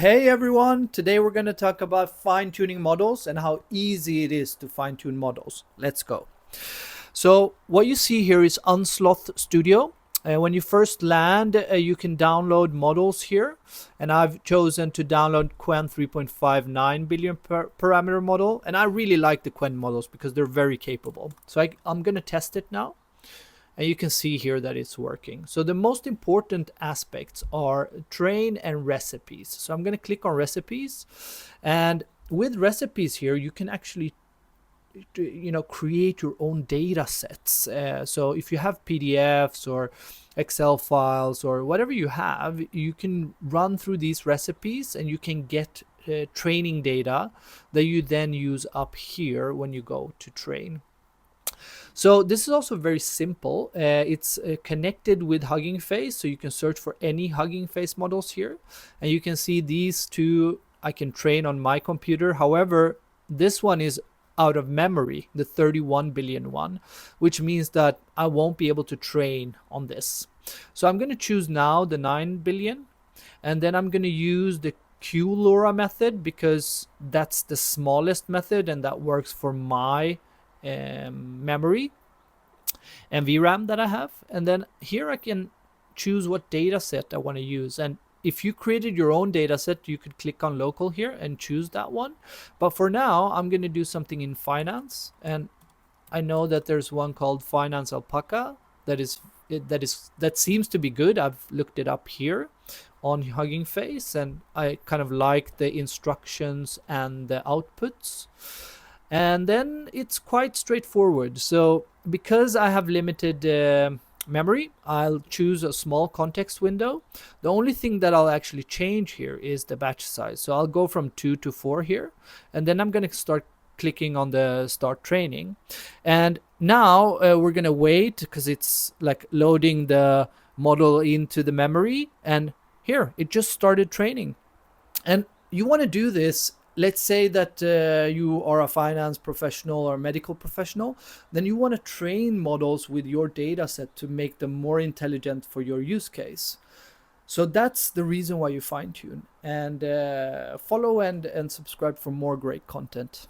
Hey everyone, today we're going to talk about fine-tuning models and how easy it is to fine-tune models. Let's go. So what you see here is Unsloth Studio. When you first land, you can download models here, and I've chosen to download Quen 3.59 billion parameter model, and I really like the Quen models because they're very capable. So I'm going to test it now. And you can see here that it's working. So the most important aspects are train and recipes. So I'm going to click on recipes, and with recipes here you can actually create your own data sets. So if you have PDFs or Excel files or whatever you have, you can run through these recipes and you can get training data that you then use up here when you go to train. So this is also very simple. It's connected with Hugging Face, so you can search for any Hugging Face models here, and you can see these two I can train on my computer. However, this one is out of memory, the 31 billion one, which means that I won't be able to train on this. So I'm going to choose now the 9 billion, and then I'm going to use the QLoRa method because that's the smallest method and that works for my memory and VRAM that I have. And then here I can choose what data set I want to use. And if you created your own data set, you could click on local here and choose that one. But for now, I'm going to do something in finance. And I know that there's one called Finance Alpaca that seems to be good. I've looked it up here on Hugging Face, and I kind of like the instructions and the outputs. And then it's quite straightforward. So because I have limited memory, I'll choose a small context window. The only thing that I'll actually change here is the batch size. So I'll go from 2 to 4 here, and then I'm going to start clicking on the start training. And now we're going to wait because it's like loading the model into the memory, and here it just started training. And you want to do this. Let's say that you are a finance professional or medical professional, then you want to train models with your data set to make them more intelligent for your use case. So that's the reason why you fine tune. And follow and subscribe for more great content.